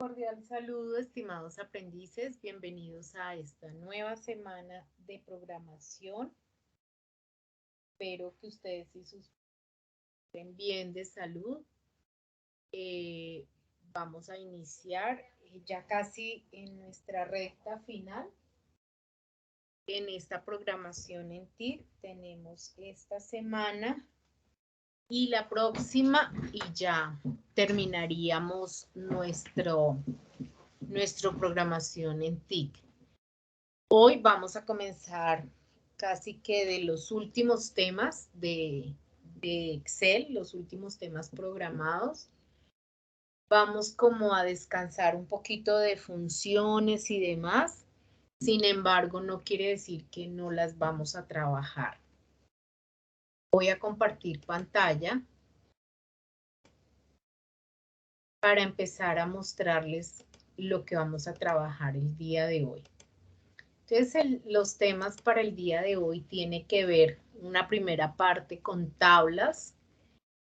Cordial saludo, estimados aprendices. Bienvenidos a esta nueva semana de programación. Espero que ustedes y sus estén bien de salud. Vamos a iniciar ya casi en nuestra recta final. En esta programación en TIC tenemos esta semana y la próxima y ya terminaríamos nuestra programación en TIC. Hoy vamos a comenzar casi que de los últimos temas de Excel, los últimos temas programados. Vamos como a descansar un poquito de funciones y demás. Sin embargo, no quiere decir que no las vamos a trabajar. Voy a compartir pantalla para empezar a mostrarles lo que vamos a trabajar el día de hoy. Entonces, los temas para el día de hoy tiene que ver una primera parte con tablas,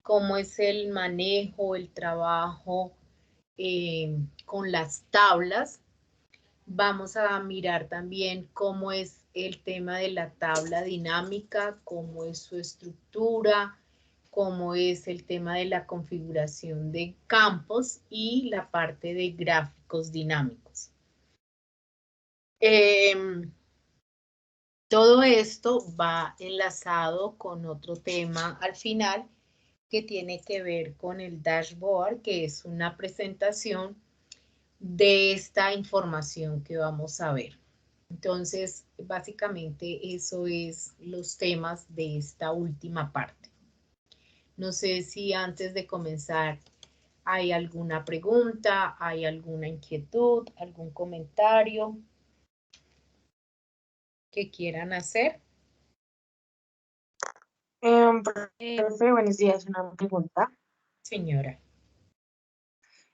cómo es el manejo, el trabajo con las tablas. Vamos a mirar también cómo es el tema de la tabla dinámica, cómo es su estructura, cómo es el tema de la configuración de campos y la parte de gráficos dinámicos. Todo esto va enlazado con otro tema al final que tiene que ver con el dashboard, que es una presentación de esta información que vamos a ver. Entonces, básicamente eso es los temas de esta última parte. No sé si antes de comenzar hay alguna pregunta, hay alguna inquietud, algún comentario que quieran hacer. Profe, buenos días, una pregunta. Señora.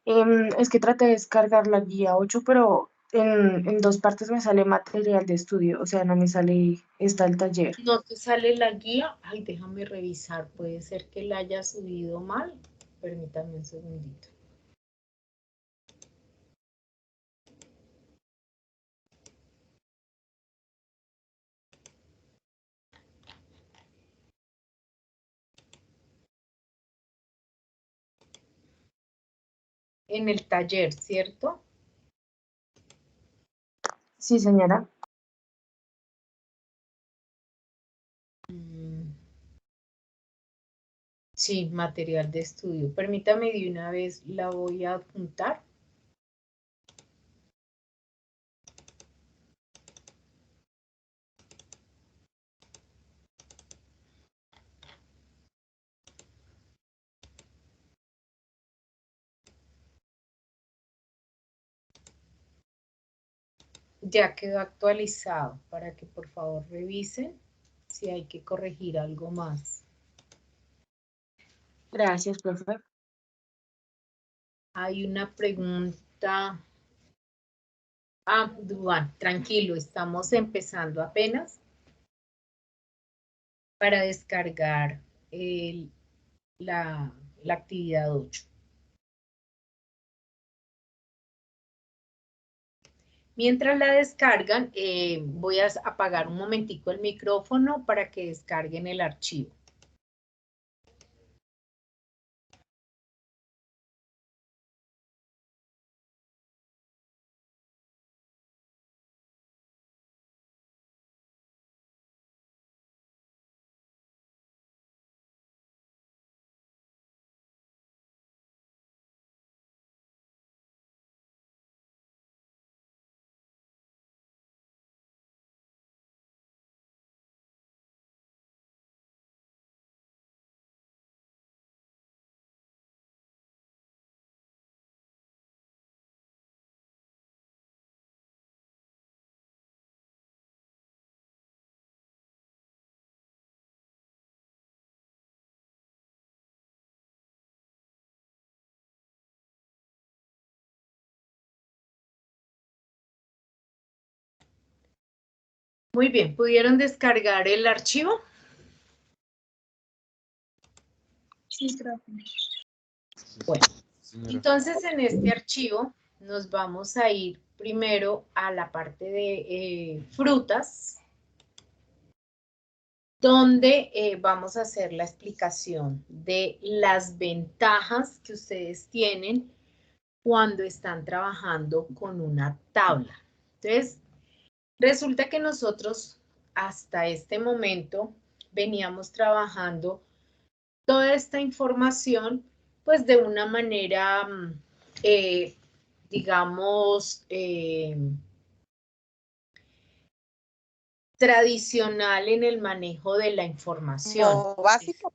Es que traté de descargar la guía 8, pero en dos partes me sale material de estudio, o sea, no me sale, está el taller. ¿No te sale la guía? Ay, déjame revisar. Puede ser que la haya subido mal. Permítame un segundito. En el taller, ¿cierto? Sí, señora. Sí, material de estudio. Permítame de una vez, la voy a apuntar. Ya quedó actualizado para que por favor revisen si hay que corregir algo más. Gracias, profe. Hay una pregunta. Ah, Duan, tranquilo, estamos empezando apenas para descargar la actividad 8. Mientras la descargan, voy a apagar un momentico el micrófono para que descarguen el archivo. Muy bien, ¿pudieron descargar el archivo? Sí, profe. Bueno, entonces en este archivo nos vamos a ir primero a la parte de frutas, donde vamos a hacer la explicación de las ventajas que ustedes tienen cuando están trabajando con una tabla. Entonces, resulta que nosotros hasta este momento veníamos trabajando toda esta información pues de una manera, digamos, tradicional en el manejo de la información. Lo básico.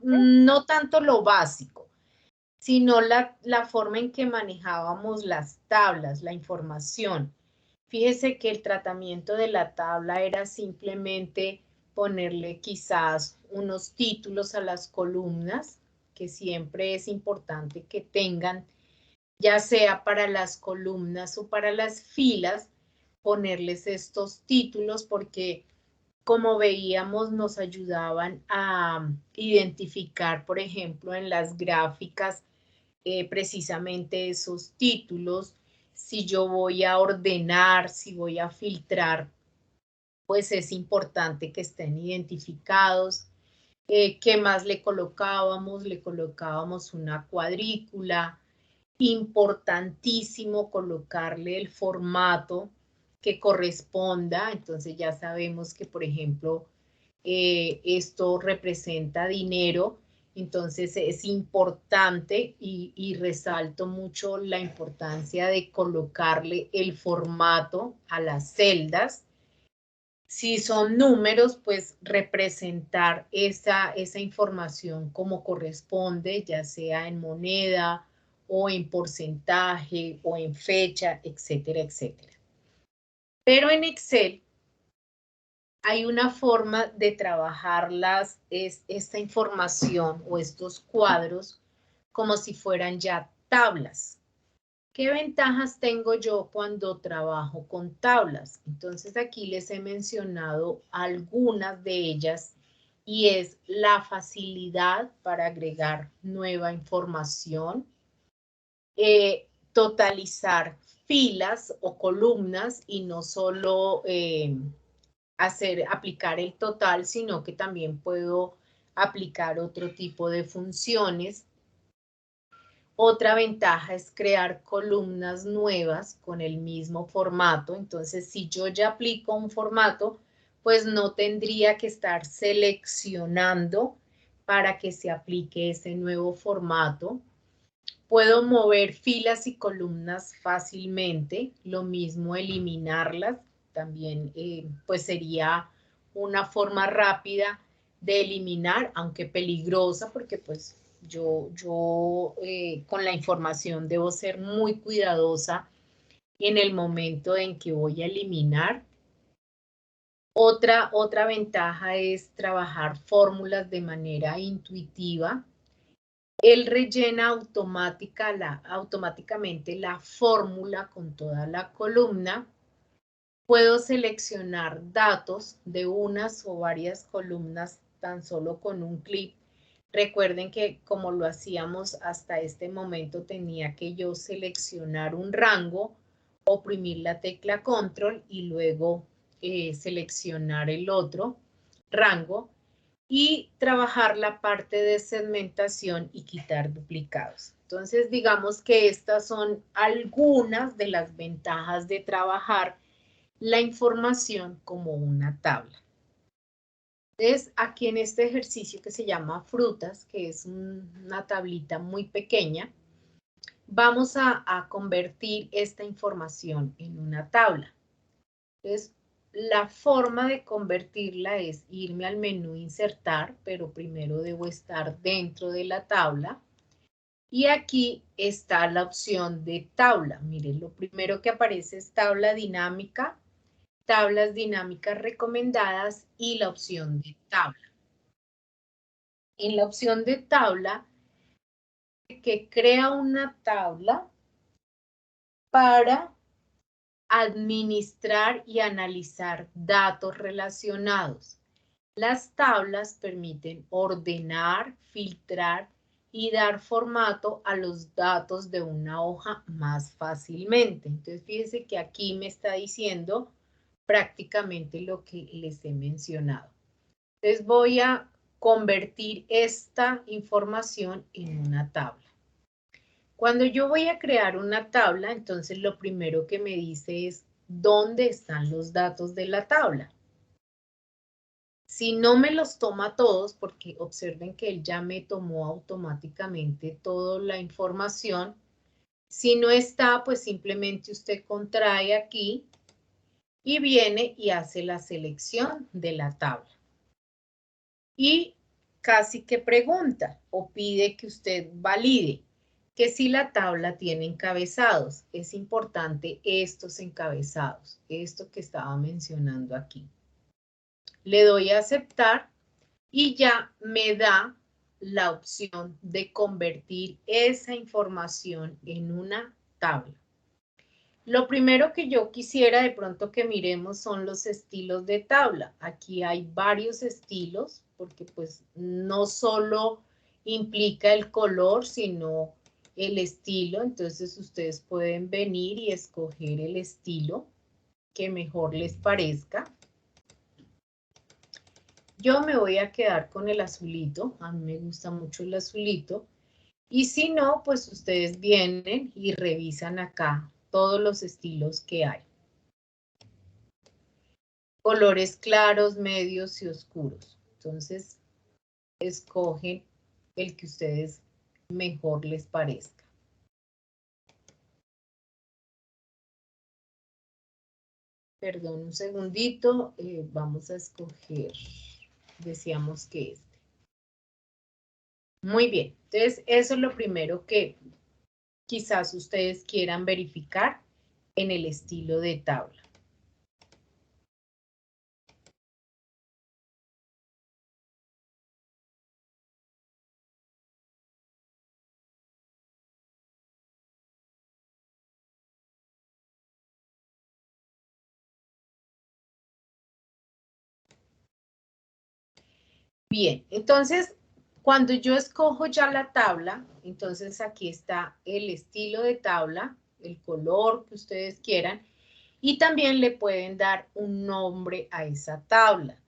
No tanto lo básico, sino la forma en que manejábamos las tablas, la información. Fíjese que el tratamiento de la tabla era simplemente ponerle quizás unos títulos a las columnas, que siempre es importante que tengan, ya sea para las columnas o para las filas, ponerles estos títulos porque, como veíamos, nos ayudaban a identificar, por ejemplo, en las gráficas, precisamente esos títulos. Si yo voy a ordenar, si voy a filtrar, pues es importante que estén identificados. ¿Qué más le colocábamos? Le colocábamos una cuadrícula. Importantísimo colocarle el formato que corresponda. Entonces ya sabemos que, por ejemplo, esto representa dinero. Entonces es importante y resalto mucho la importancia de colocarle el formato a las celdas. Si son números, pues representar esa información como corresponde, ya sea en moneda o en porcentaje o en fecha, etcétera, etcétera. Pero en Excel hay una forma de trabajar esta información o estos cuadros como si fueran ya tablas. ¿Qué ventajas tengo yo cuando trabajo con tablas? Entonces aquí les he mencionado algunas de ellas y es la facilidad para agregar nueva información, totalizar filas o columnas y no solo aplicar el total, sino que también puedo aplicar otro tipo de funciones. Otra ventaja es crear columnas nuevas con el mismo formato. Entonces, si yo ya aplico un formato, pues no tendría que estar seleccionando para que se aplique ese nuevo formato. Puedo mover filas y columnas fácilmente. Lo mismo eliminarlas. También pues sería una forma rápida de eliminar, aunque peligrosa, porque pues yo con la información debo ser muy cuidadosa en el momento en que voy a eliminar. Otra ventaja es trabajar fórmulas de manera intuitiva. Él rellena automáticamente la fórmula con toda la columna. Puedo seleccionar datos de unas o varias columnas tan solo con un clic. Recuerden que como lo hacíamos hasta este momento, tenía que yo seleccionar un rango, oprimir la tecla control y luego seleccionar el otro rango y trabajar la parte de segmentación y quitar duplicados. Entonces, digamos que estas son algunas de las ventajas de trabajar la información como una tabla. Entonces, aquí en este ejercicio que se llama frutas, que es una tablita muy pequeña, vamos a convertir esta información en una tabla. Entonces, la forma de convertirla es irme al menú insertar, pero primero debo estar dentro de la tabla. Y aquí está la opción de tabla. Miren, lo primero que aparece es tabla dinámica, tablas dinámicas recomendadas y la opción de tabla. En la opción de tabla, que crea una tabla para administrar y analizar datos relacionados. Las tablas permiten ordenar, filtrar y dar formato a los datos de una hoja más fácilmente. Entonces, fíjense que aquí me está diciendo prácticamente lo que les he mencionado. Entonces, voy a convertir esta información en una tabla. Cuando yo voy a crear una tabla, entonces lo primero que me dice es dónde están los datos de la tabla. Si no me los toma todos, porque observen que él ya me tomó automáticamente toda la información. Si no está, pues simplemente usted contrae aquí y viene y hace la selección de la tabla. Y casi que pregunta o pide que usted valide que si la tabla tiene encabezados. Es importante estos encabezados, esto que estaba mencionando aquí. Le doy a aceptar y ya me da la opción de convertir esa información en una tabla. Lo primero que yo quisiera de pronto que miremos son los estilos de tabla. Aquí hay varios estilos porque pues no solo implica el color, sino el estilo. Entonces ustedes pueden venir y escoger el estilo que mejor les parezca. Yo me voy a quedar con el azulito, a mí me gusta mucho el azulito. Y si no, pues ustedes vienen y revisan acá todos los estilos que hay. Colores claros, medios y oscuros. Entonces, escogen el que ustedes mejor les parezca. Perdón, un segundito, vamos a escoger, decíamos que este. Muy bien, entonces eso es lo primero que quizás ustedes quieran verificar en el estilo de tabla. Bien, entonces cuando yo escojo ya la tabla, entonces aquí está el estilo de tabla, el color que ustedes quieran, y también le pueden dar un nombre a esa tabla.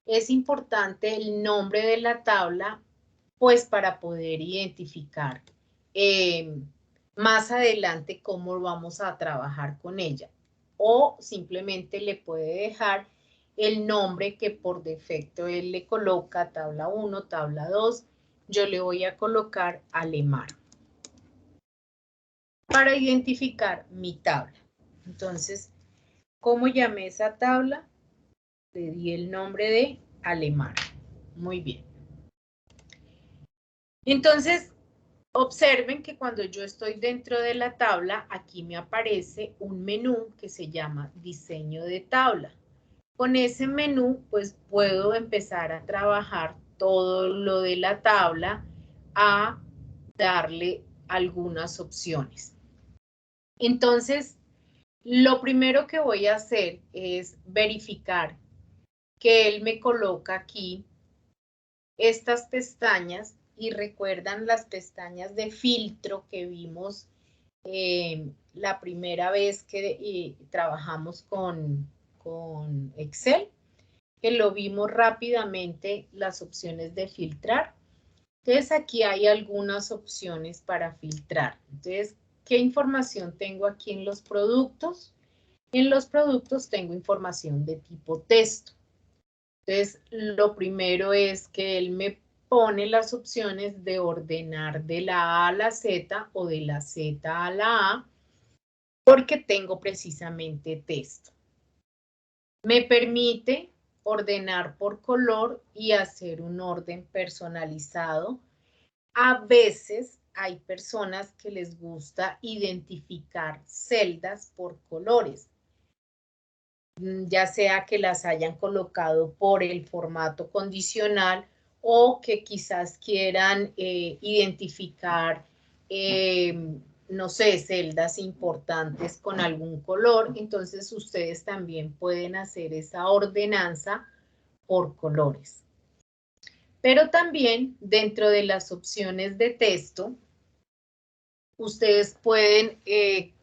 Es importante el nombre de la tabla, pues para poder identificar más adelante cómo vamos a trabajar con ella. O simplemente le puede dejar el nombre que por defecto él le coloca, tabla 1, tabla 2. Yo le voy a colocar Alemar para identificar mi tabla. Entonces, ¿cómo llamé esa tabla? Le di el nombre de Alemar. Muy bien. Entonces, observen que cuando yo estoy dentro de la tabla, aquí me aparece un menú que se llama diseño de tabla. Con ese menú, pues puedo empezar a trabajar todo lo de la tabla, a darle algunas opciones. Entonces, lo primero que voy a hacer es verificar que él me coloca aquí estas pestañas y recuerdan las pestañas de filtro que vimos la primera vez que trabajamos con Excel, que lo vimos rápidamente las opciones de filtrar. Entonces aquí hay algunas opciones para filtrar. Entonces, ¿qué información tengo aquí en los productos? En los productos tengo información de tipo texto. Entonces, lo primero es que él me pone las opciones de ordenar de la A a la Z o de la Z a la A, porque tengo precisamente texto. Me permite ordenar por color y hacer un orden personalizado. A veces hay personas que les gusta identificar celdas por colores, ya sea que las hayan colocado por el formato condicional o que quizás quieran identificar, no sé, celdas importantes con algún color. Entonces ustedes también pueden hacer esa ordenanza por colores. Pero también dentro de las opciones de texto, ustedes pueden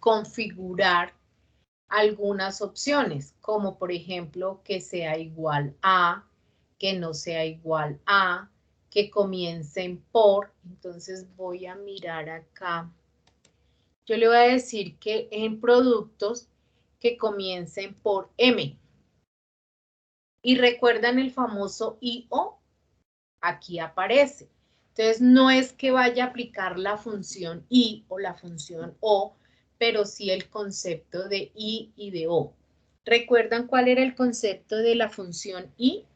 configurar algunas opciones, como por ejemplo que sea igual a, que no sea igual a, que comiencen por. Entonces voy a mirar acá. Yo le voy a decir que en productos que comiencen por M. Y recuerdan el famoso IO, aquí aparece. Entonces no es que vaya a aplicar la función I o la función O, pero sí el concepto de I y de O. ¿Recuerdan cuál era el concepto de la función I?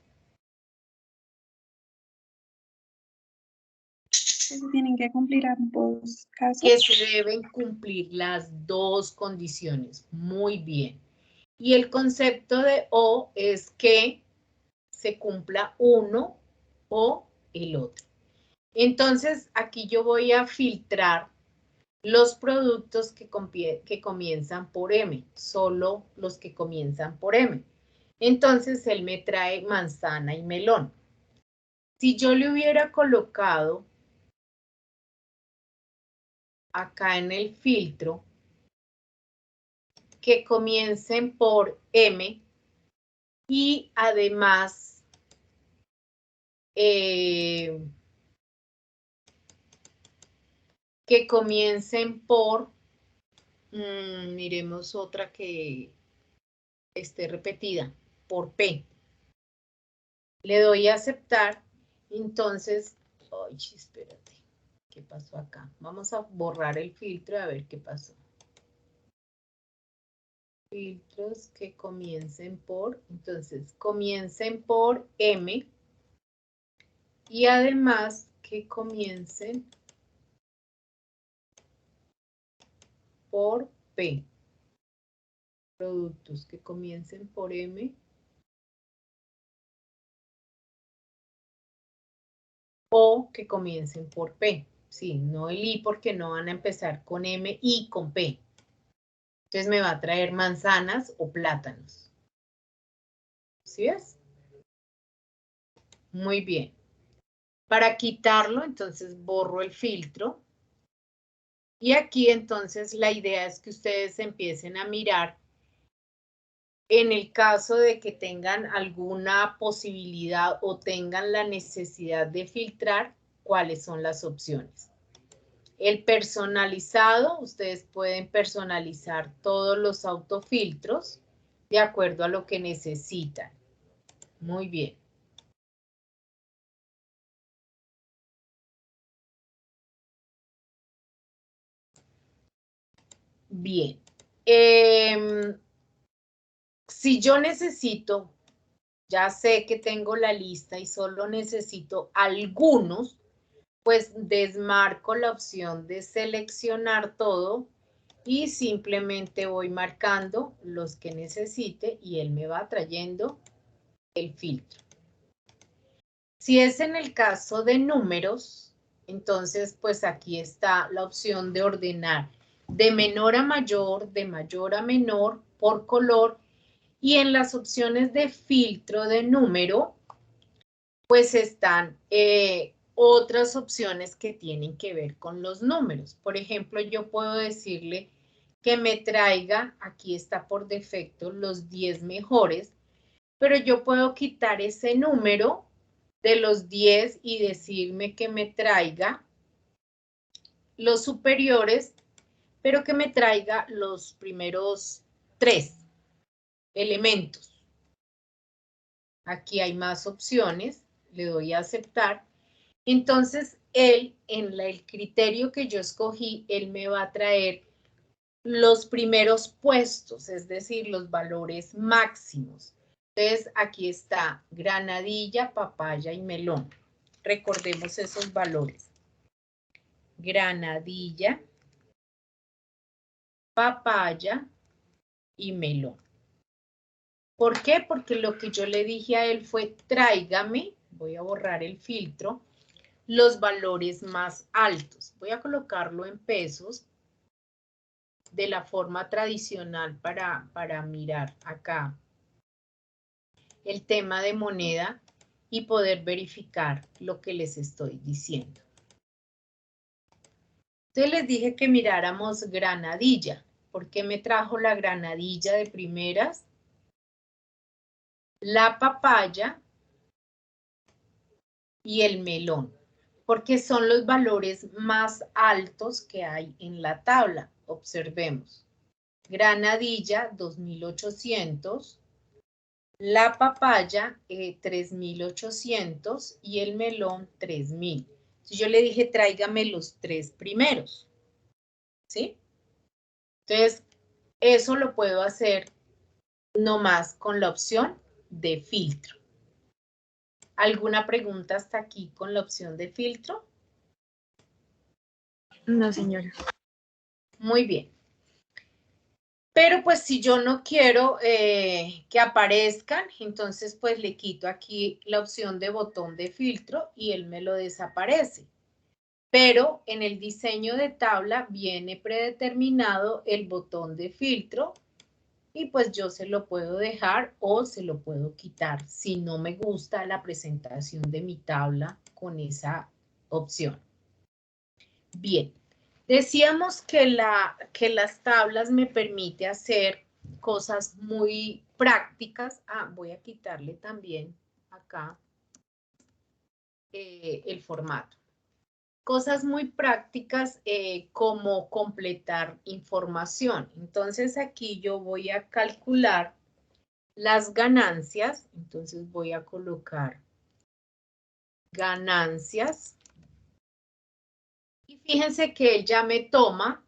Se tienen que cumplir ambos casos. Que se deben cumplir las dos condiciones. Muy bien. Y el concepto de O es que se cumpla uno o el otro. Entonces, aquí yo voy a filtrar los productos que comienzan por M, solo los que comienzan por M. Entonces, él me trae manzana y melón. Si yo le hubiera colocado acá en el filtro que comiencen por M y además que comiencen por, miremos otra que esté repetida, por P. Le doy a aceptar, entonces, ay, espérate, ¿qué pasó acá? Vamos a borrar el filtro y a ver qué pasó. Filtros que comiencen por, entonces, comiencen por M y además que comiencen por P. Productos que comiencen por M o que comiencen por P. Sí, no el I porque no van a empezar con M y con P. Entonces me va a traer manzanas o plátanos. ¿Sí ves? Muy bien. Para quitarlo, entonces borro el filtro. Y aquí entonces la idea es que ustedes empiecen a mirar en el caso de que tengan alguna posibilidad o tengan la necesidad de filtrar, cuáles son las opciones. El personalizado, ustedes pueden personalizar todos los autofiltros de acuerdo a lo que necesitan. Muy bien. Bien. Si yo necesito, ya sé que tengo la lista y solo necesito algunos, pues desmarco la opción de seleccionar todo y simplemente voy marcando los que necesite y él me va trayendo el filtro. Si es en el caso de números, entonces pues aquí está la opción de ordenar de menor a mayor, de mayor a menor, por color, y en las opciones de filtro de número, pues están otras opciones que tienen que ver con los números. Por ejemplo, yo puedo decirle que me traiga, aquí está por defecto, los 10 mejores, pero yo puedo quitar ese número de los 10 y decirme que me traiga los superiores, pero que me traiga los primeros 3 elementos. Aquí hay más opciones, le doy a aceptar. Entonces, él, en el criterio que yo escogí, él me va a traer los primeros puestos, es decir, los valores máximos. Entonces, aquí está granadilla, papaya y melón. Recordemos esos valores. Granadilla, papaya y melón. ¿Por qué? Porque lo que yo le dije a él fue tráigame, voy a borrar el filtro, los valores más altos. Voy a colocarlo en pesos de la forma tradicional para mirar acá el tema de moneda. y poder verificar lo que les estoy diciendo. Entonces les dije que miráramos granadilla. ¿Por qué me trajo la granadilla de primeras? La papaya y el melón, porque son los valores más altos que hay en la tabla. Observemos. Granadilla, 2.800. La papaya, 3.800 y el melón, 3.000. Entonces yo le dije, tráigame los tres primeros. ¿Sí? Entonces, eso lo puedo hacer nomás con la opción de filtro. ¿Alguna pregunta hasta aquí con la opción de filtro? No, señora. Muy bien. Pero pues si yo no quiero que aparezcan, entonces pues le quito aquí la opción de botón de filtro y él me lo desaparece. Pero en el diseño de tabla viene predeterminado el botón de filtro y pues yo se lo puedo dejar o se lo puedo quitar si no me gusta la presentación de mi tabla con esa opción. Bien, decíamos que las tablas me permite hacer cosas muy prácticas. Ah, voy a quitarle también acá el formato. Cosas muy prácticas como completar información. Entonces aquí yo voy a calcular las ganancias. Entonces voy a colocar ganancias. Y fíjense que él ya me toma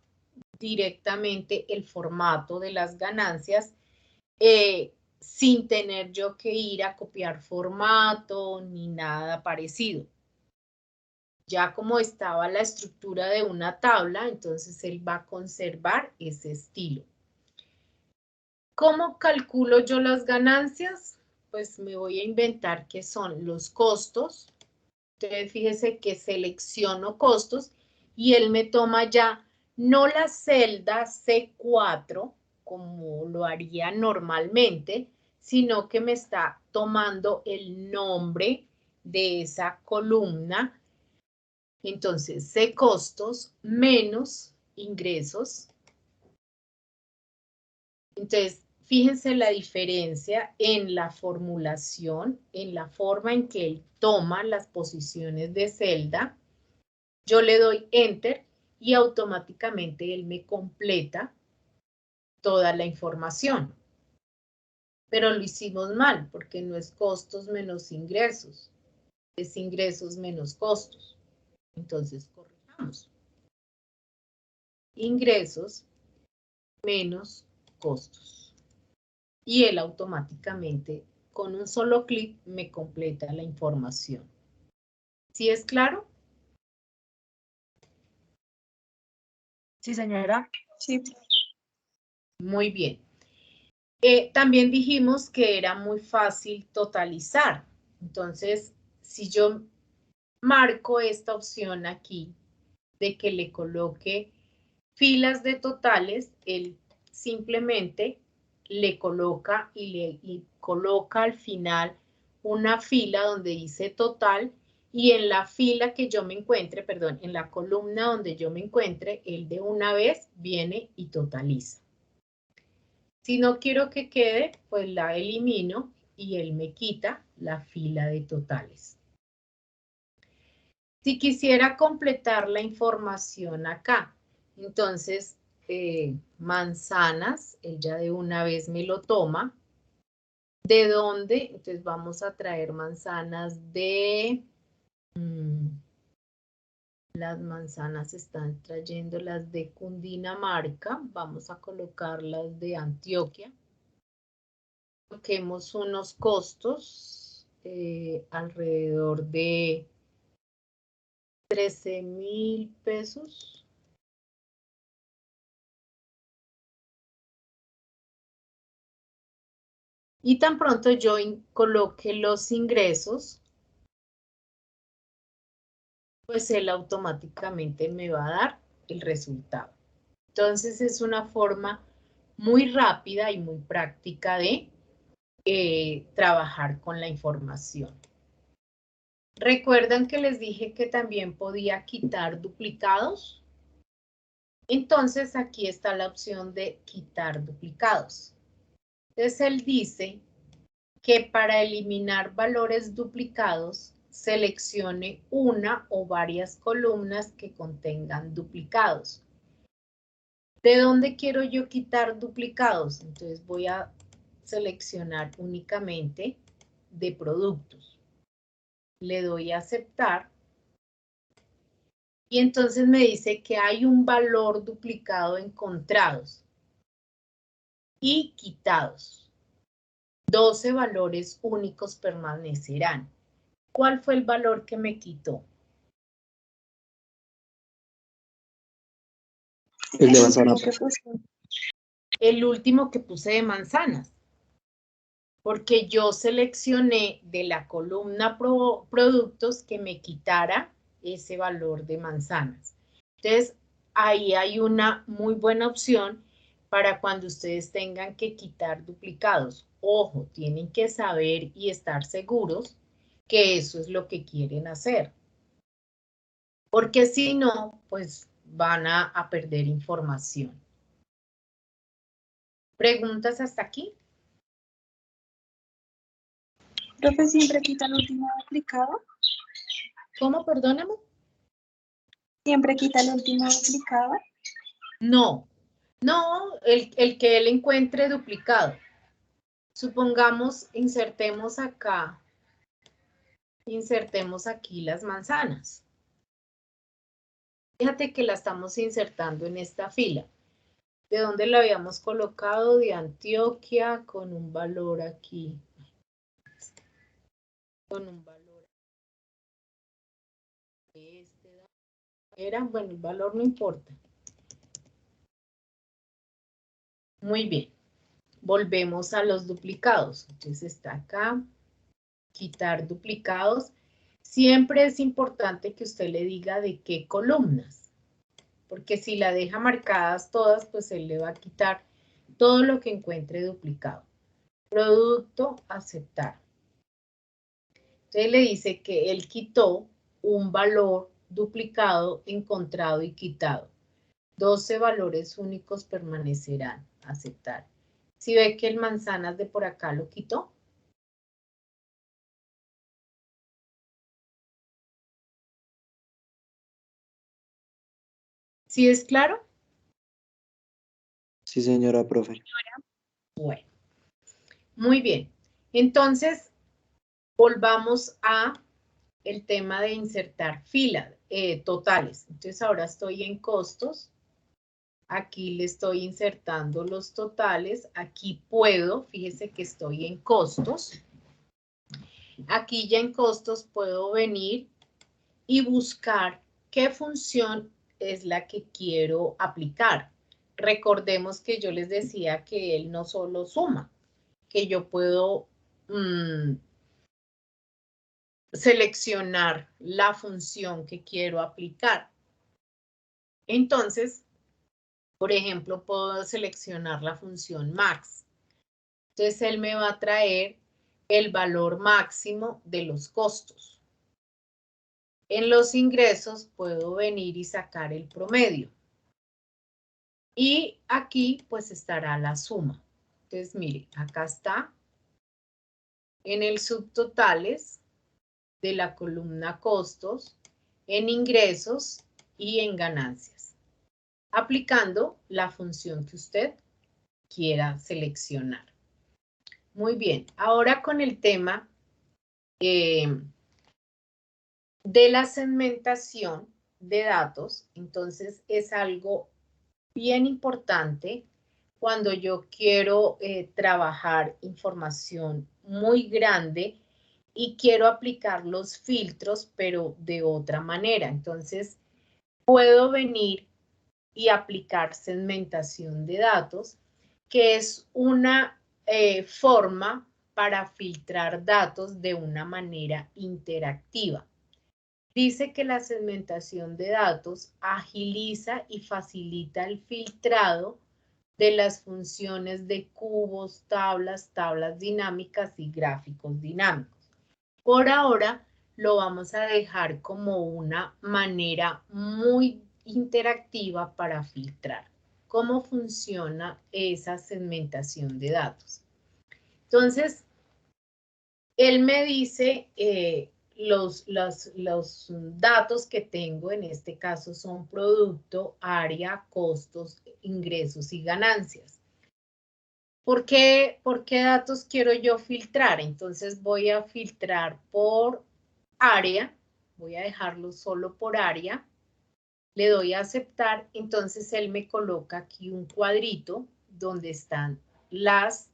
directamente el formato de las ganancias sin tener yo que ir a copiar formato ni nada parecido. Ya como estaba la estructura de una tabla, entonces él va a conservar ese estilo. ¿Cómo calculo yo las ganancias? Pues me voy a inventar qué son los costos. Entonces fíjese que selecciono costos y él me toma ya no la celda C4 como lo haría normalmente, sino que me está tomando el nombre de esa columna. Entonces, C costos menos ingresos. Entonces, fíjense la diferencia en la formulación, en la forma en que él toma las posiciones de celda. Yo le doy Enter y automáticamente él me completa toda la información. Pero lo hicimos mal porque no es costos menos ingresos, es ingresos menos costos. Entonces, corrijamos. Ingresos menos costos. Y él automáticamente, con un solo clic, me completa la información. ¿Sí es claro? Sí, señora. Sí. Muy bien. También dijimos que era muy fácil totalizar. Entonces, si yo marco esta opción aquí de que le coloque filas de totales, él simplemente le coloca y coloca al final una fila donde dice total y en la fila que yo me encuentre, perdón, en la columna donde yo me encuentre, él de una vez viene y totaliza. Si no quiero que quede, pues la elimino y él me quita la fila de totales. Si quisiera completar la información acá, entonces manzanas, él ya de una vez me lo toma. ¿De dónde? Entonces vamos a traer manzanas de... las manzanas están trayendo las de Cundinamarca. Vamos a colocar las de Antioquia. Coloquemos unos costos alrededor de 13.000 pesos. Y tan pronto yo coloque los ingresos, pues él automáticamente me va a dar el resultado. Entonces es una forma muy rápida y muy práctica de trabajar con la información. ¿Recuerdan que les dije que también podía quitar duplicados? Entonces aquí está la opción de quitar duplicados. Entonces él dice que para eliminar valores duplicados, seleccione una o varias columnas que contengan duplicados. ¿De dónde quiero yo quitar duplicados? Entonces voy a seleccionar únicamente de productos. Le doy a aceptar. Y entonces me dice que hay un valor duplicado encontrados y quitados. 12 valores únicos permanecerán. ¿Cuál fue el valor que me quitó? El de manzana. El último que puse de manzanas. Porque yo seleccioné de la columna productos que me quitara ese valor de manzanas. Entonces, ahí hay una muy buena opción para cuando ustedes tengan que quitar duplicados. Ojo, tienen que saber y estar seguros que eso es lo que quieren hacer. Porque si no, pues van a perder información. ¿Preguntas hasta aquí? Profe, ¿siempre quita el último duplicado? ¿Cómo? Perdóname. ¿Siempre quita el último duplicado? No, el que él encuentre duplicado. Supongamos, insertemos aquí las manzanas. Fíjate que la estamos insertando en esta fila. ¿De dónde la habíamos colocado? De Antioquia, con un valor aquí. Con un valor. Bueno, el valor no importa. Muy bien. Volvemos a los duplicados. Entonces está acá. Quitar duplicados. Siempre es importante que usted le diga de qué columnas. Porque si la deja marcadas todas, pues él le va a quitar todo lo que encuentre duplicado. Producto, aceptar. Entonces le dice que él quitó un valor duplicado, encontrado y quitado. 12 valores únicos permanecerán. Aceptar. Si ve que el manzanas de por acá lo quitó. ¿Sí es claro? Sí, señora profe. Bueno. Muy bien. Entonces, volvamos a el tema de insertar filas totales. Entonces, ahora estoy en costos. Aquí le estoy insertando los totales. Aquí puedo, fíjese que estoy en costos. Aquí ya en costos puedo venir y buscar qué función es la que quiero aplicar. Recordemos que yo les decía que él no solo suma, que yo puedo seleccionar la función que quiero aplicar. Entonces, por ejemplo, puedo seleccionar la función max. Entonces, él me va a traer el valor máximo de los costos. En los ingresos puedo venir y sacar el promedio. Y aquí pues estará la suma. Entonces, mire, acá está. En el subtotales de la columna costos, en ingresos y en ganancias, aplicando la función que usted quiera seleccionar. Muy bien, ahora con el tema de la segmentación de datos, entonces es algo bien importante cuando yo quiero trabajar información muy grande y quiero aplicar los filtros, pero de otra manera. Entonces, puedo venir y aplicar segmentación de datos, que es una forma para filtrar datos de una manera interactiva. Dice que la segmentación de datos agiliza y facilita el filtrado de las funciones de cubos, tablas dinámicas y gráficos dinámicos. Por ahora, lo vamos a dejar como una manera muy interactiva para filtrar. ¿Cómo funciona esa segmentación de datos? Entonces, él me dice los datos que tengo, en este caso son producto, área, costos, ingresos y ganancias. ¿Por qué datos quiero yo filtrar? Entonces voy a filtrar por área, voy a dejarlo solo por área, le doy a aceptar, entonces él me coloca aquí un cuadrito donde están las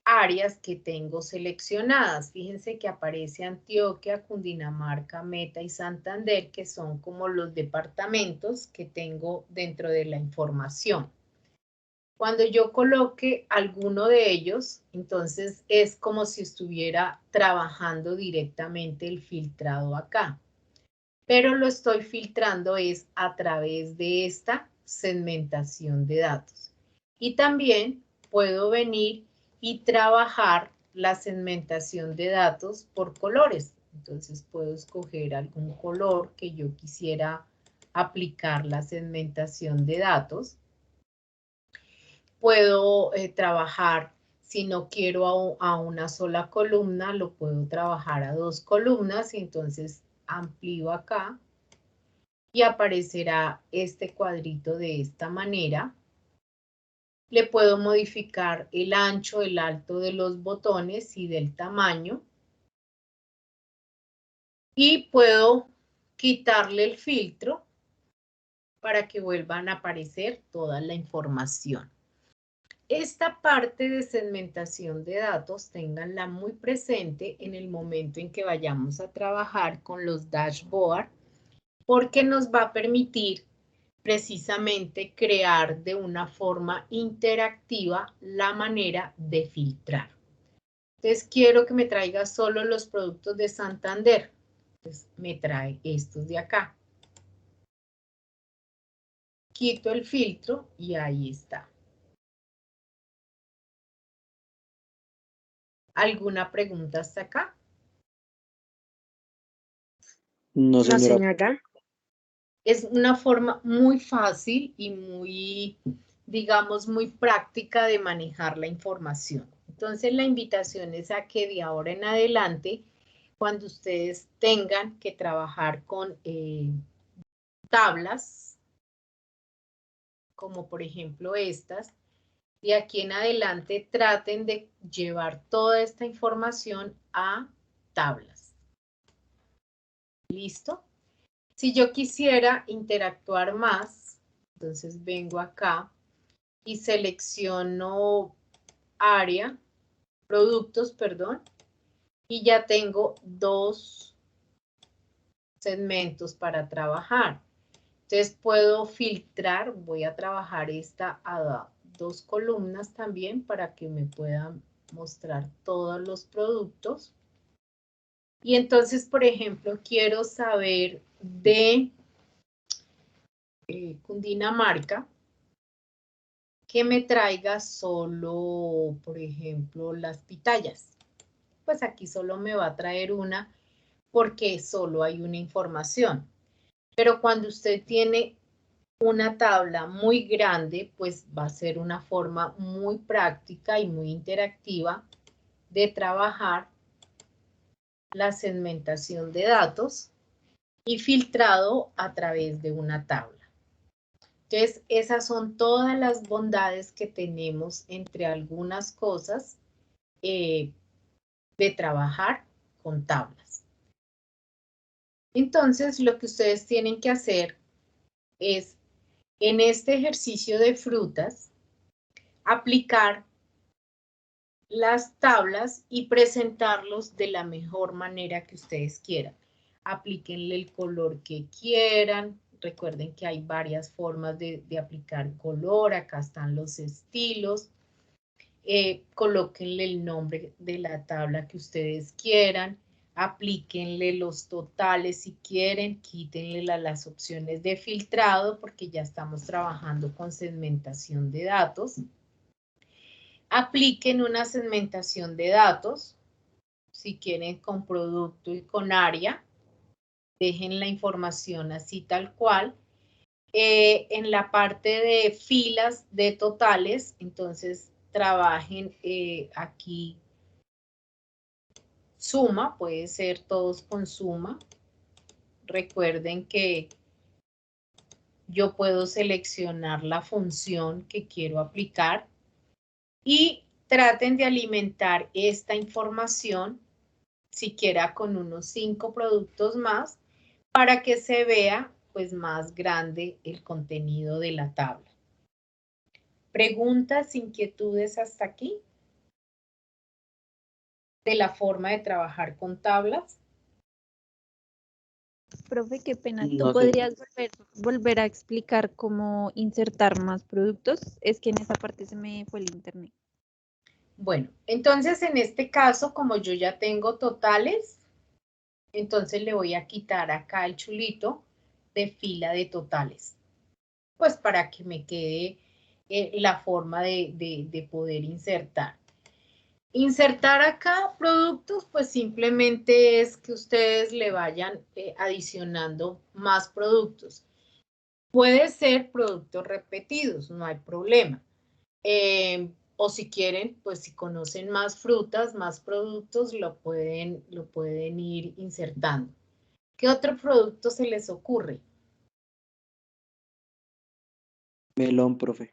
áreas que tengo seleccionadas. Fíjense que aparece Antioquia, Cundinamarca, Meta y Santander, que son como los departamentos que tengo dentro de la información. Cuando yo coloque alguno de ellos, entonces es como si estuviera trabajando directamente el filtrado acá. Pero lo estoy filtrando es a través de esta segmentación de datos. Y también puedo venir y trabajar la segmentación de datos por colores. Entonces puedo escoger algún color que yo quisiera aplicar la segmentación de datos. Puedo trabajar, si no quiero a una sola columna, lo puedo trabajar a 2 columnas y entonces amplío acá y aparecerá este cuadrito de esta manera. Le puedo modificar el ancho, el alto de los botones y del tamaño. Y puedo quitarle el filtro para que vuelvan a aparecer toda la información. Esta parte de segmentación de datos, ténganla muy presente en el momento en que vayamos a trabajar con los dashboards, porque nos va a permitir precisamente crear de una forma interactiva la manera de filtrar. Entonces, quiero que me traiga solo los productos de Santander. Entonces, me trae estos de acá. Quito el filtro y ahí está. ¿Alguna pregunta hasta acá? No, No, señora. señora. Es una forma muy fácil y muy, digamos, muy práctica de manejar la información. Entonces, la invitación es a que de ahora en adelante, cuando ustedes tengan que trabajar con tablas, como por ejemplo estas, de aquí en adelante traten de llevar toda esta información a tablas. ¿Listo? Si yo quisiera interactuar más, entonces vengo acá y selecciono área, productos, perdón, y ya tengo 2 segmentos para trabajar. Entonces puedo filtrar, voy a trabajar esta a 2 columnas también para que me puedan mostrar todos los productos. Y entonces, por ejemplo, quiero saber de Cundinamarca, que me traiga solo, por ejemplo, las pitayas. Pues aquí solo me va a traer una porque solo hay una información. Pero cuando usted tiene una tabla muy grande, pues va a ser una forma muy práctica y muy interactiva de trabajar la segmentación de datos y filtrado a través de una tabla. Entonces, esas son todas las bondades que tenemos entre algunas cosas de trabajar con tablas. Entonces, lo que ustedes tienen que hacer es, en este ejercicio de frutas, aplicar las tablas y presentarlos de la mejor manera que ustedes quieran. Aplíquenle el color que quieran. Recuerden que hay varias formas de aplicar color. Acá están los estilos. Colóquenle el nombre de la tabla que ustedes quieran. Aplíquenle los totales si quieren. Quítenle las opciones de filtrado porque ya estamos trabajando con segmentación de datos. Apliquen una segmentación de datos. si quieren con producto y con área, dejen la información así tal cual. En la parte de filas de totales, entonces trabajen aquí suma, puede ser todos con suma. Recuerden que yo puedo seleccionar la función que quiero aplicar y traten de alimentar esta información, siquiera con unos 5 productos más, para que se vea pues más grande el contenido de la tabla. ¿Preguntas, inquietudes hasta aquí? De la forma de trabajar con tablas. Profe, qué pena. ¿Tú No sé. podrías volver a explicar cómo insertar más productos? Es que en esa parte se me fue el internet. Bueno, entonces en este caso, como yo ya tengo totales, entonces le voy a quitar acá el chulito de fila de totales. Pues para que me quede la forma de poder insertar. Insertar acá productos, pues simplemente es que ustedes le vayan adicionando más productos. Puede ser productos repetidos, no hay problema. O si quieren, pues si conocen más frutas, más productos, lo pueden ir insertando. ¿Qué otro producto se les ocurre? Melón, profe.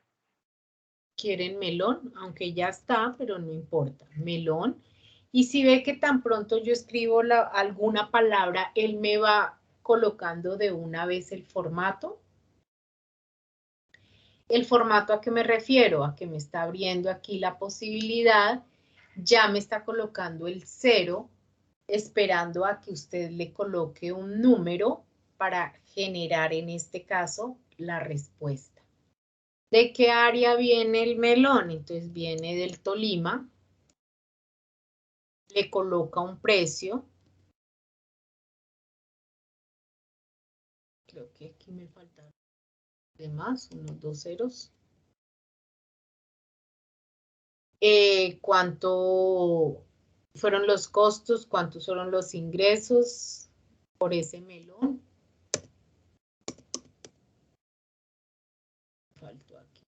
Quieren melón, aunque ya está, pero no importa. Melón. Y si ve que tan pronto yo escribo alguna palabra, él me va colocando de una vez el formato. ¿El formato a qué me refiero? A que me está abriendo aquí la posibilidad, ya me está colocando el 0, esperando a que usted le coloque un número para generar en este caso la respuesta. ¿De qué área viene el melón? Entonces viene del Tolima, le coloca un precio. Creo que aquí me faltaron de más, unos 2 ceros. ¿Cuánto fueron los costos? ¿Cuántos fueron los ingresos por ese melón? Faltó aquí.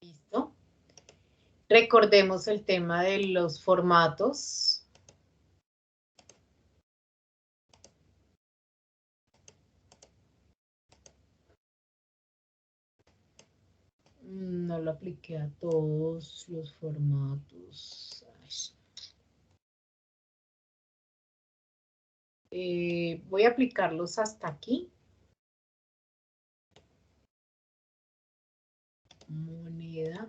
¿Listo? Recordemos el tema de los formatos. No lo apliqué a todos los formatos. Voy a aplicarlos hasta aquí. Moneda.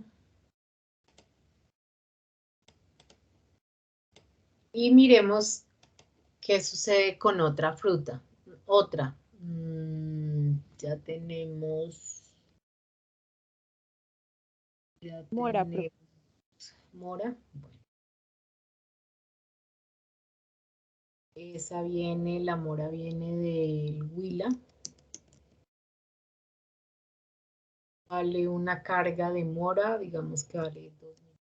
Y miremos qué sucede con otra fruta. Otra. Ya tenemos. Ya Mora, tenemos mora. Bueno. Esa viene, la mora viene del Huila. Vale una carga de mora, digamos que vale 2.000.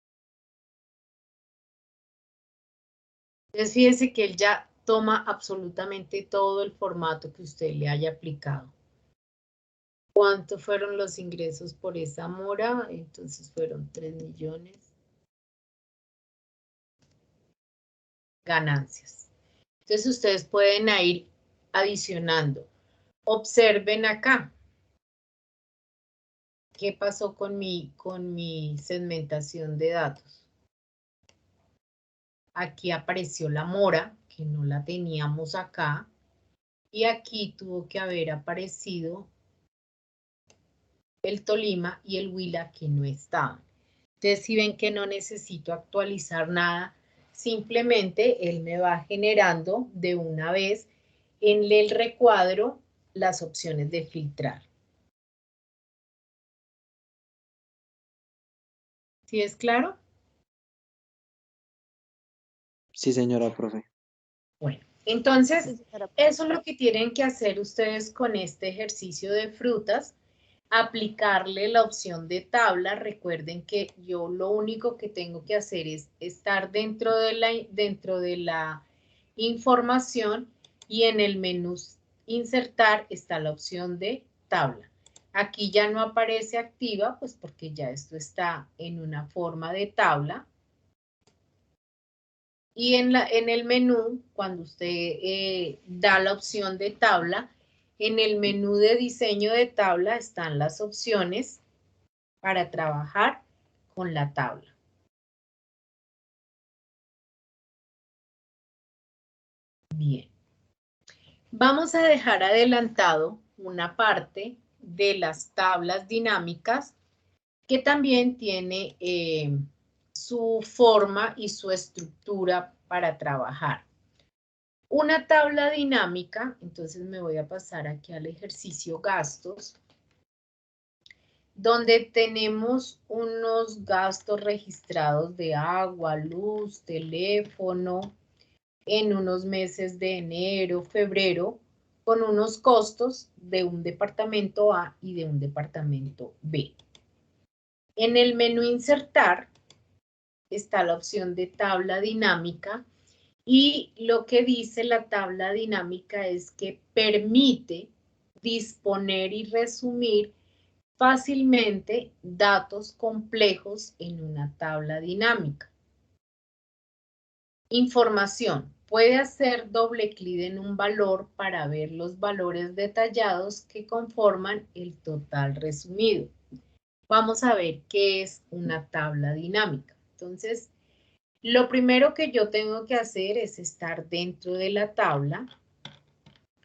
Entonces fíjense que él ya toma absolutamente todo el formato que usted le haya aplicado. ¿Cuántos fueron los ingresos por esa mora? Entonces fueron 3 millones. Ganancias. Entonces ustedes pueden ir adicionando. Observen acá. ¿Qué pasó con mi segmentación de datos? Aquí apareció la mora, que no la teníamos acá. Y aquí tuvo que haber aparecido el Tolima y el Huila, que no estaban. Entonces, si ven que no necesito actualizar nada, simplemente él me va generando de una vez en el recuadro las opciones de filtrar. ¿Sí es claro? Sí, señora, profe. Bueno, entonces, Sí, señora. eso es lo que tienen que hacer ustedes con este ejercicio de frutas. aplicarle la opción de tabla. Recuerden que yo lo único que tengo que hacer es estar dentro de la información y en el menú insertar está la opción de tabla. Aquí ya no aparece activa, pues porque ya esto está en una forma de tabla. Y en el menú, cuando usted da la opción de tabla, en el menú de diseño de tabla están las opciones para trabajar con la tabla. Bien. Vamos a dejar adelantado una parte de las tablas dinámicas que también tiene su forma y su estructura para trabajar. Una tabla dinámica, entonces me voy a pasar aquí al ejercicio gastos, donde tenemos unos gastos registrados de agua, luz, teléfono, en unos meses de enero, febrero, con unos costos de un departamento A y de un departamento B. En el menú insertar está la opción de tabla dinámica y lo que dice la tabla dinámica es que permite disponer y resumir fácilmente datos complejos en una tabla dinámica. Información. Puede hacer doble clic en un valor para ver los valores detallados que conforman el total resumido. Vamos a ver qué es una tabla dinámica. Entonces, lo primero que yo tengo que hacer es estar dentro de la tabla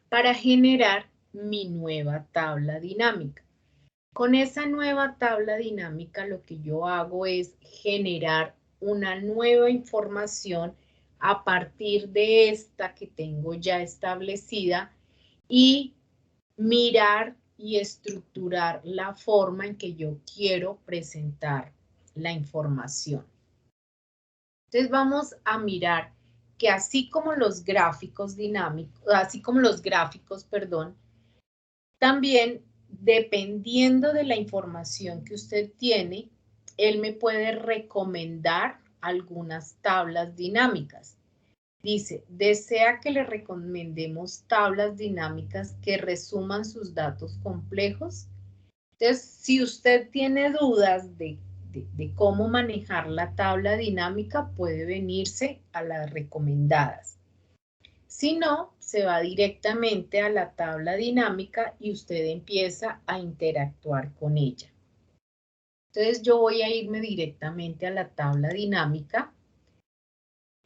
para generar mi nueva tabla dinámica. Con esa nueva tabla dinámica lo que yo hago es generar una nueva información a partir de esta que tengo ya establecida y mirar y estructurar la forma en que yo quiero presentar la información. Entonces vamos a mirar que así como los gráficos dinámicos, también dependiendo de la información que usted tiene, él me puede recomendar algunas tablas dinámicas. Dice, ¿desea que le recomendemos tablas dinámicas que resuman sus datos complejos? Entonces, si usted tiene dudas de cómo manejar la tabla dinámica, puede venirse a las recomendadas. Si no, se va directamente a la tabla dinámica y usted empieza a interactuar con ella. Entonces, yo voy a irme directamente a la tabla dinámica.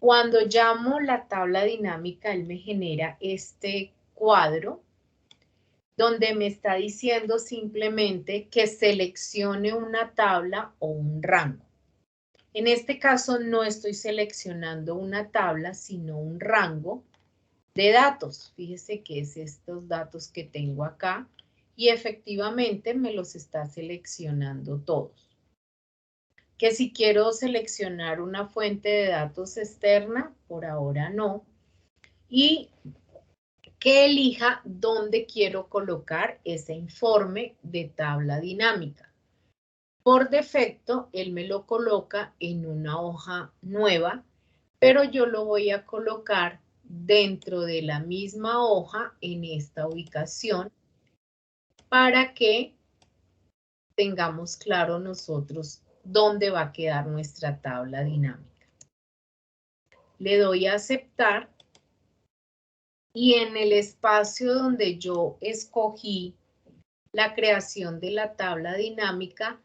Cuando llamo la tabla dinámica, él me genera este cuadro donde me está diciendo simplemente que seleccione una tabla o un rango. En este caso no estoy seleccionando una tabla, sino un rango de datos. Fíjese que es estos datos que tengo acá y efectivamente me los está seleccionando todos. Que si quiero seleccionar una fuente de datos externa, por ahora no. Y que elija dónde quiero colocar ese informe de tabla dinámica. Por defecto, él me lo coloca en una hoja nueva, pero yo lo voy a colocar dentro de la misma hoja en esta ubicación para que tengamos claro nosotros dónde va a quedar nuestra tabla dinámica. Le doy a aceptar. Y en el espacio donde yo escogí la creación de la tabla dinámica,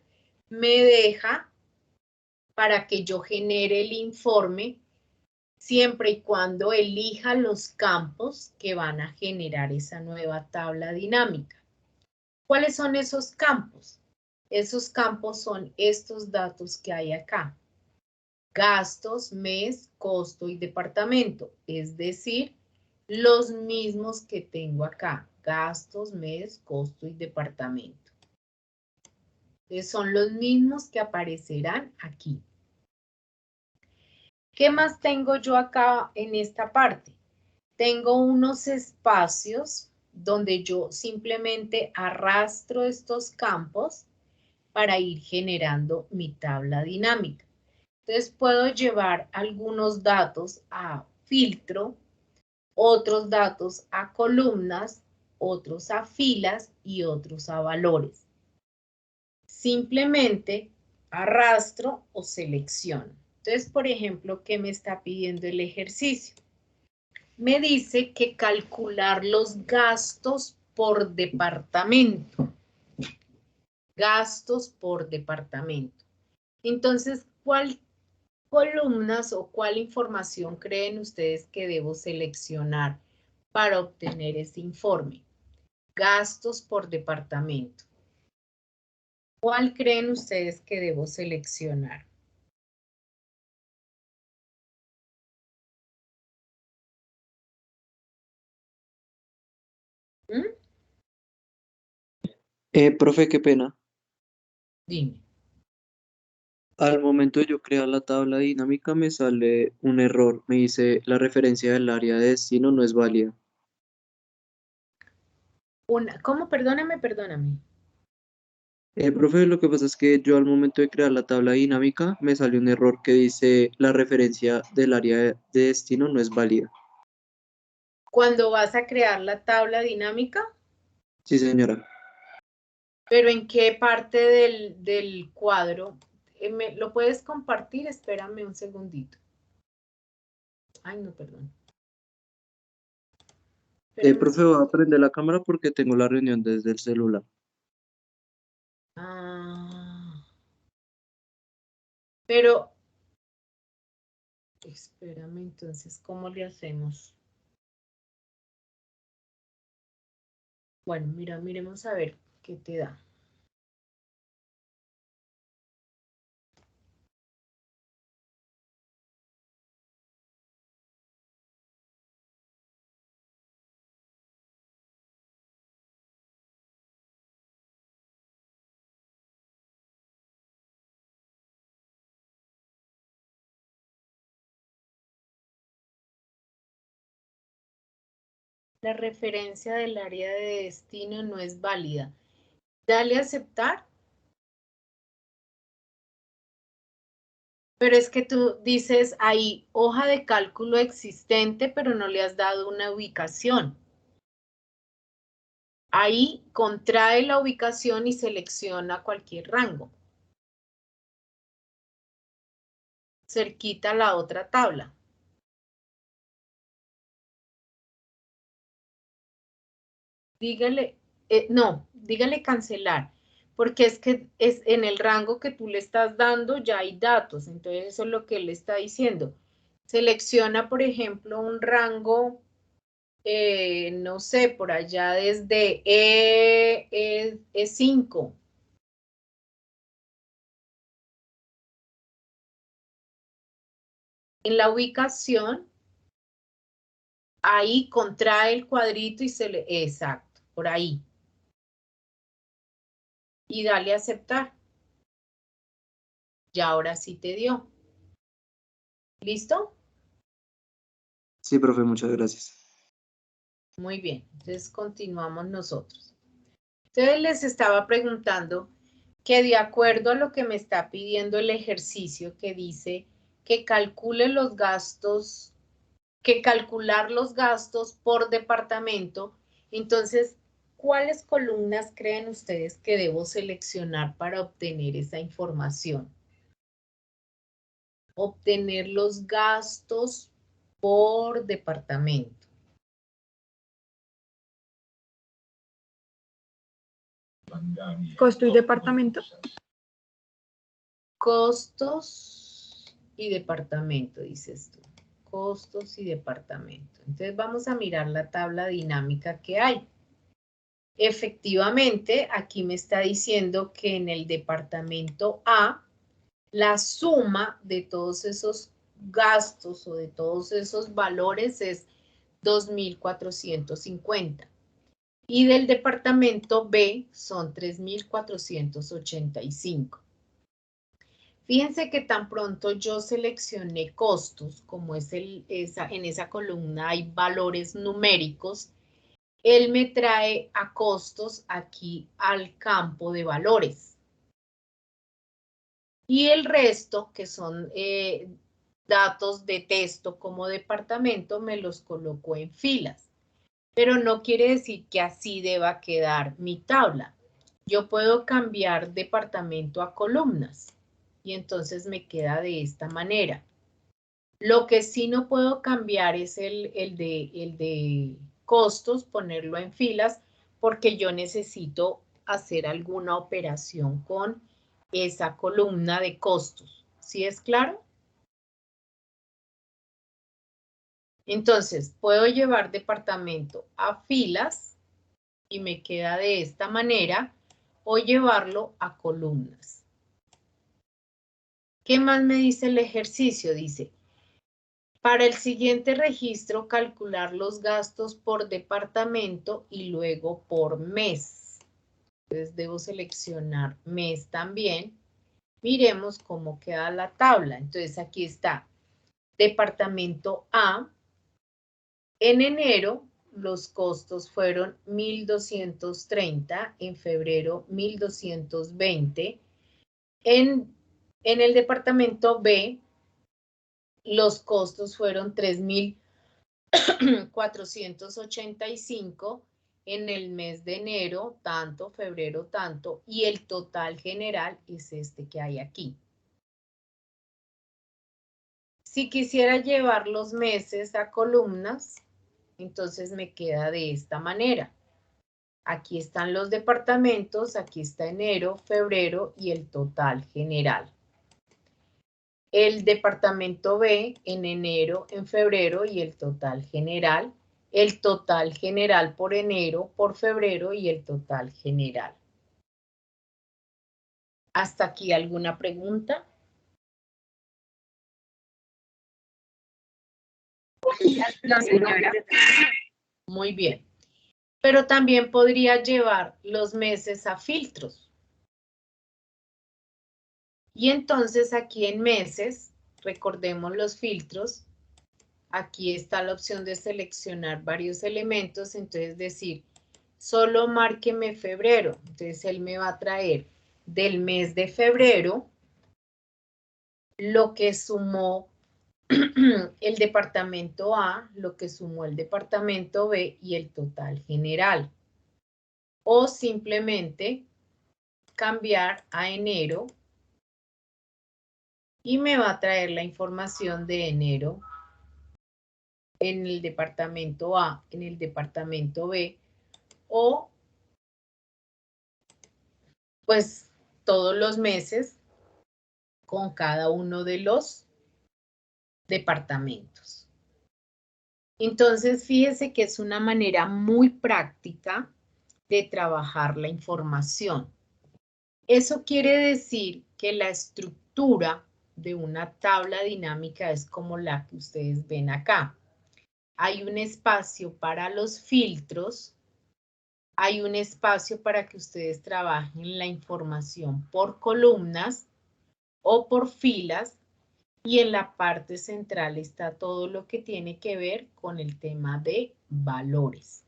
me deja para que yo genere el informe siempre y cuando elija los campos que van a generar esa nueva tabla dinámica. ¿Cuáles son esos campos? Esos campos son estos datos que hay acá. Gastos, mes, costo y departamento, es decir, los mismos que tengo acá, gastos, mes, costo y departamento. Entonces son los mismos que aparecerán aquí. ¿Qué más tengo yo acá en esta parte? Tengo unos espacios donde yo simplemente arrastro estos campos para ir generando mi tabla dinámica. Entonces puedo llevar algunos datos a filtro, otros datos a columnas, otros a filas y otros a valores. Simplemente arrastro o selecciono. Entonces, por ejemplo, ¿qué me está pidiendo el ejercicio? Me dice que calcular los gastos por departamento. Gastos por departamento. Entonces, ¿cuál columnas o cuál información creen ustedes que debo seleccionar para obtener ese informe? Gastos por departamento. ¿Cuál creen ustedes que debo seleccionar? ¿Mm? Profe, qué pena. Dime. Al momento de yo crear la tabla dinámica me sale un error. Me dice la referencia del área de destino no es válida. ¿Cómo? Perdóname. Profe, lo que pasa es que yo al momento de crear la tabla dinámica me sale un error que dice la referencia del área de destino no es válida. Cuando vas a crear la tabla dinámica, Sí, señora. pero ¿en qué parte del cuadro? ¿Lo puedes compartir? Espérame un segundito. Ay, no, perdón. Espérame un Profe, voy a segundito. prender la cámara porque tengo la reunión desde el celular. Pero, espérame entonces, ¿cómo le hacemos? Bueno, mira, miremos a ver qué te da. La referencia del área de destino no es válida. Dale a aceptar. Pero es que tú dices ahí, hoja de cálculo existente, pero no le has dado una ubicación. Ahí contrae la ubicación y selecciona cualquier rango. Cerquita a la otra tabla. Dígale, no, dígale cancelar, porque es que es en el rango que tú le estás dando ya hay datos, entonces eso es lo que él está diciendo. Selecciona, por ejemplo, un rango, no sé, por allá desde E5. En la ubicación, ahí contrae el cuadrito y exacto, por ahí. Y dale a aceptar. Ya ahora sí te dio. ¿Listo? Sí, profe, muchas gracias. Muy bien, entonces continuamos nosotros. Entonces les estaba preguntando que de acuerdo a lo que me está pidiendo el ejercicio que dice que calcule los gastos, que calcular los gastos por departamento, entonces, ¿cuáles columnas creen ustedes que debo seleccionar para obtener esa información? Obtener los gastos por departamento. Costo y departamento. Costos y departamento, dices tú. Costos y departamento. Entonces vamos a mirar la tabla dinámica que hay. Efectivamente, aquí me está diciendo que en el departamento A, la suma de todos esos gastos o de todos esos valores es 2.450. Y del departamento B son 3.485. Fíjense que tan pronto yo seleccioné costos, como es en esa columna hay valores numéricos, él me trae a costos aquí al campo de valores. Y el resto, que son datos de texto como departamento, me los coloco en filas. Pero no quiere decir que así deba quedar mi tabla. Yo puedo cambiar departamento a columnas y entonces me queda de esta manera. Lo que sí no puedo cambiar es el de costos, ponerlo en filas, porque yo necesito hacer alguna operación con esa columna de costos. ¿Sí es claro? Entonces, puedo llevar departamento a filas y me queda de esta manera, o llevarlo a columnas. ¿Qué más me dice el ejercicio? Dice, para el siguiente registro, calcular los gastos por departamento y luego por mes. Entonces, debo seleccionar mes también. Miremos cómo queda la tabla. Entonces, aquí está departamento A. En enero, los costos fueron 1.230, en febrero 1.220. En el departamento B, los costos fueron 3.485, en el mes de enero, tanto, febrero, tanto, y el total general es este que hay aquí. Si quisiera llevar los meses a columnas, entonces me queda de esta manera. Aquí están los departamentos, aquí está enero, febrero y el total general. El departamento B en enero, en febrero y el total general. El total general por enero, por febrero y el total general. ¿Hasta aquí alguna pregunta? No, señora. Muy bien. Pero también podría llevar los meses a filtros. Y entonces aquí en meses, recordemos los filtros, aquí está la opción de seleccionar varios elementos, entonces decir, solo márqueme febrero. Entonces él me va a traer del mes de febrero lo que sumó el departamento A, lo que sumó el departamento B y el total general. O simplemente cambiar a enero y me va a traer la información de enero en el departamento A, en el departamento B, o pues todos los meses con cada uno de los departamentos. Entonces, fíjese que es una manera muy práctica de trabajar la información. Eso quiere decir que la estructura de una tabla dinámica es como la que ustedes ven acá. Hay un espacio para los filtros, hay un espacio para que ustedes trabajen la información por columnas o por filas, y en la parte central está todo lo que tiene que ver con el tema de valores.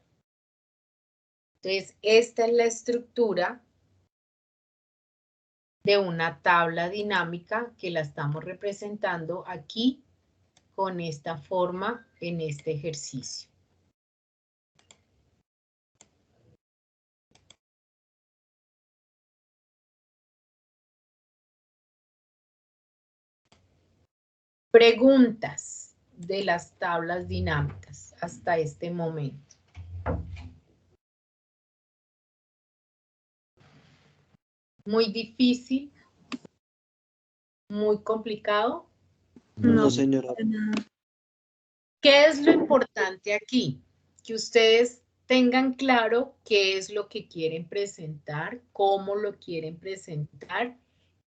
Entonces, esta es la estructura de una tabla dinámica que la estamos representando aquí con esta forma en este ejercicio. Preguntas de las tablas dinámicas hasta este momento. Muy difícil, muy complicado. No, señora. ¿Qué es lo importante aquí? Que ustedes tengan claro qué es lo que quieren presentar, cómo lo quieren presentar,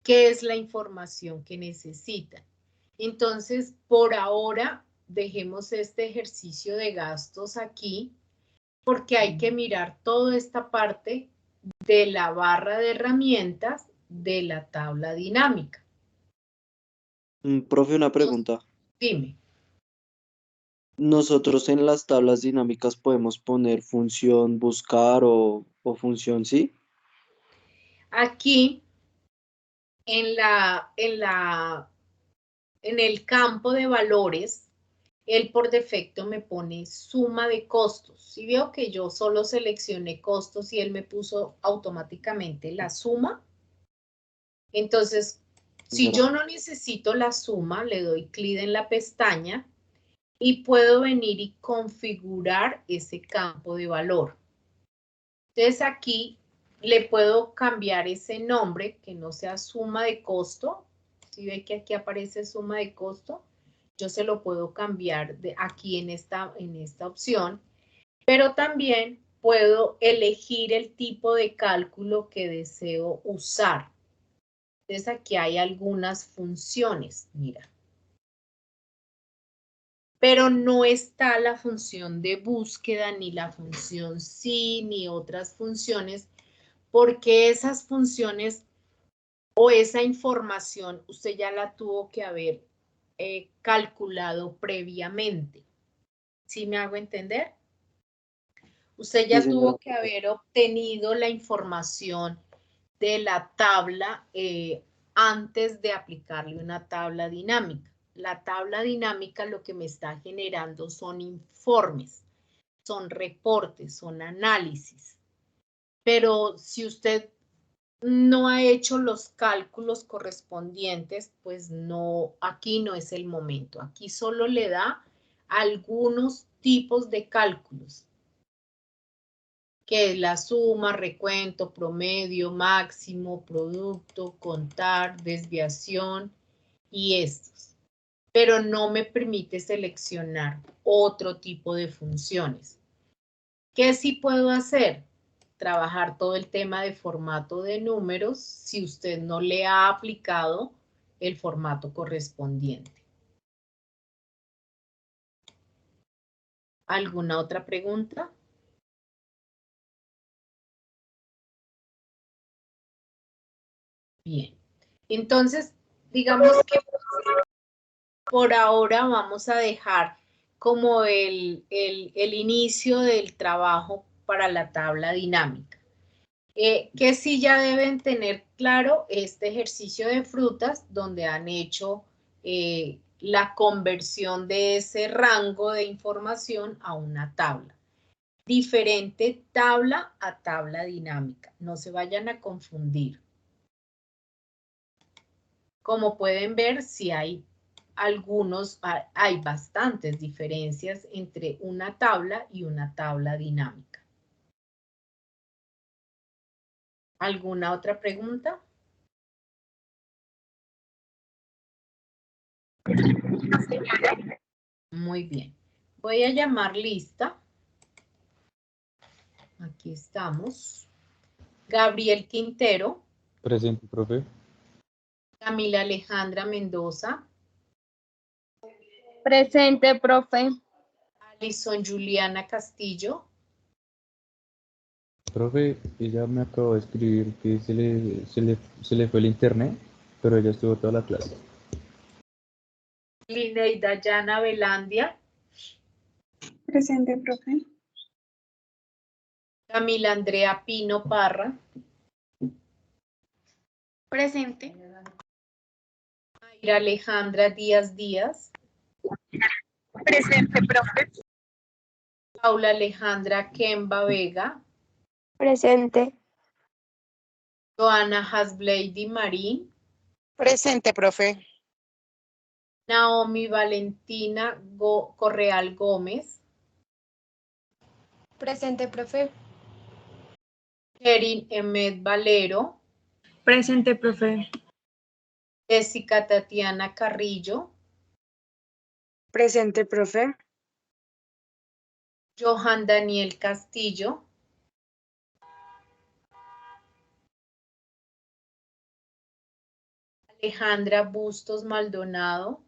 qué es la información que necesitan. Entonces, por ahora, dejemos este ejercicio de gastos aquí, porque hay que mirar toda esta parte de la barra de herramientas de la tabla dinámica. Profe, una pregunta. Dime. Nosotros en las tablas dinámicas podemos poner función buscar o función sí. Aquí, en el campo de valores, él por defecto me pone suma de costos. Si veo que yo solo seleccioné costos y él me puso automáticamente la suma, entonces, si Ya. yo no necesito la suma, le doy clic en la pestaña y puedo venir y configurar ese campo de valor. Entonces aquí le puedo cambiar ese nombre, que no sea suma de costo. Si ve que aquí aparece suma de costo, yo se lo puedo cambiar de aquí en esta opción, pero también puedo elegir el tipo de cálculo que deseo usar. Entonces aquí hay algunas funciones, mira. Pero no está la función de búsqueda, ni la función sí, ni otras funciones, porque esas funciones o esa información usted ya la tuvo que haber calculado previamente. ¿Sí me hago entender? Usted Sí, ya señora. tuvo que haber obtenido la información de la tabla antes de aplicarle una tabla dinámica. La tabla dinámica lo que me está generando son informes, son reportes, son análisis. Pero si usted no ha hecho los cálculos correspondientes, pues no, aquí no es el momento. Aquí solo le da algunos tipos de cálculos, que es la suma, recuento, promedio, máximo, producto, contar, desviación y estos. Pero no me permite seleccionar otro tipo de funciones. ¿Qué sí puedo hacer? Trabajar todo el tema de formato de números si usted no le ha aplicado el formato correspondiente. ¿Alguna otra pregunta? Bien. Entonces, digamos que por ahora vamos a dejar como el inicio del trabajo para la tabla dinámica. Que sí ya deben tener claro este ejercicio de frutas donde han hecho la conversión de ese rango de información a una tabla. Diferente tabla a tabla dinámica. No se vayan a confundir. Como pueden ver, sí hay hay bastantes diferencias entre una tabla y una tabla dinámica. ¿Alguna otra pregunta? Muy bien. Voy a llamar lista. Aquí estamos. Gabriel Quintero, Presente, profe. Camila Alejandra Mendoza, Presente, profe. Alison Juliana Castillo, Profe, ella me acabó de escribir que se le fue el internet, pero ella estuvo toda la clase. Lineida Yana Velandia, Presente, profe. Camila Andrea Pino Parra, Presente. Mayra Alejandra Díaz Díaz, Presente, profe. Paula Alejandra Kemba Vega, Presente. Joana Hasblady Marín, Presente, profe. Naomi Valentina Correal Gómez, Presente, profe. Kerin Emet Valero, Presente, profe. Jessica Tatiana Carrillo, Presente, profe. Johan Daniel Castillo, Alejandra Bustos Maldonado,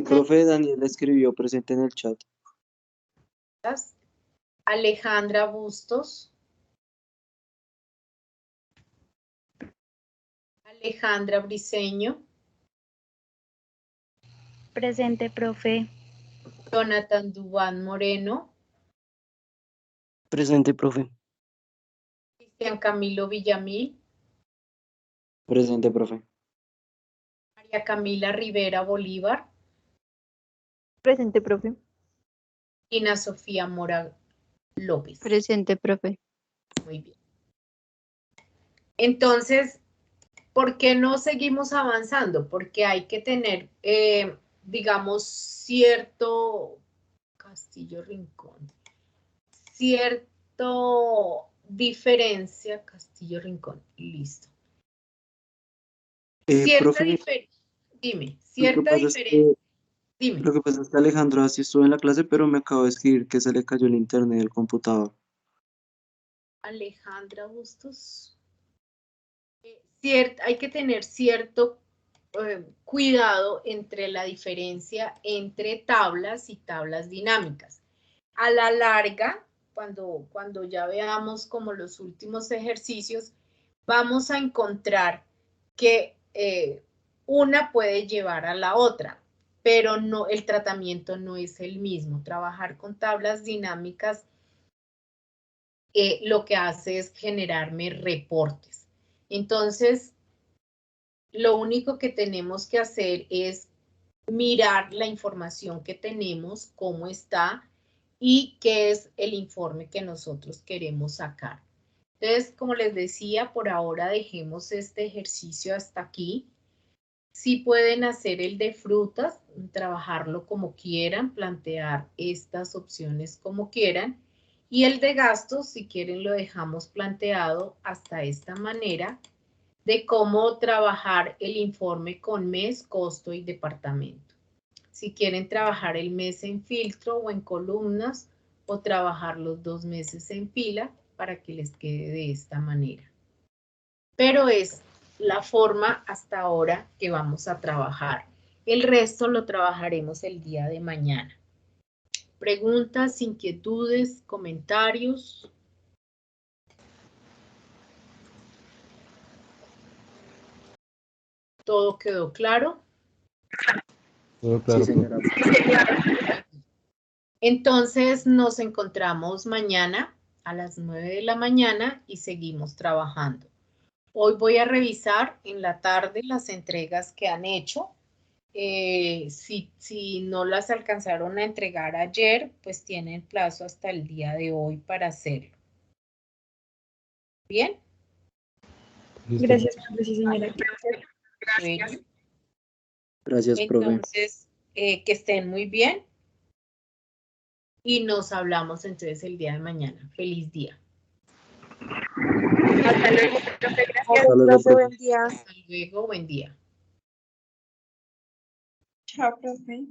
Profe Daniel escribió presente en el chat. Alejandra Bustos, Alejandra Briceño, Presente, profe. Jonathan Dubán Moreno, Presente, profe. Cristian Camilo Villamil, Presente, profe. María Camila Rivera Bolívar, Presente, profe. Ina Sofía Mora López. Presente, profe. Muy bien. Entonces, ¿por qué no seguimos avanzando? Porque hay que tener, digamos, cierto Castillo Rincón, cierto diferencia, Castillo Rincón, listo. Cierta Profe, diferencia, dime, lo que cierta pasa es diferencia, que, dime. lo que pasa es que Alejandro así estuvo en la clase, pero me acabo de escribir que se le cayó el internet del computador. Alejandra Bustos. Hay que tener cierto cuidado entre la diferencia entre tablas y tablas dinámicas. A la larga, cuando ya veamos como los últimos ejercicios, vamos a encontrar que una puede llevar a la otra, pero no, el tratamiento no es el mismo. Trabajar con tablas dinámicas lo que hace es generarme reportes. Entonces, lo único que tenemos que hacer es mirar la información que tenemos, cómo está y qué es el informe que nosotros queremos sacar. Entonces, como les decía, por ahora dejemos este ejercicio hasta aquí. Sí pueden hacer el de frutas, trabajarlo como quieran, plantear estas opciones como quieran. Y el de gastos, si quieren, lo dejamos planteado hasta esta manera de cómo trabajar el informe con mes, costo y departamento. Si quieren trabajar el mes en filtro o en columnas o trabajar los 2 meses en fila para que les quede de esta manera. Pero es la forma hasta ahora que vamos a trabajar. El resto lo trabajaremos el día de mañana. Preguntas, inquietudes, comentarios. ¿Todo quedó claro? Todo claro, Sí, señora. Entonces nos encontramos mañana a las 9 de la mañana y seguimos trabajando. Hoy voy a revisar en la tarde las entregas que han hecho. Si no las alcanzaron a entregar ayer, pues tienen plazo hasta el día de hoy para hacerlo. ¿Bien? listo. Gracias, profe, sí, señora. Bueno, Gracias, profe. entonces, que estén muy bien. Y nos hablamos entonces el día de mañana. Feliz día. Hasta luego, profe. Gracias. Hasta luego, Profe, profe. buen día. Hasta luego, buen día. Chao, profe.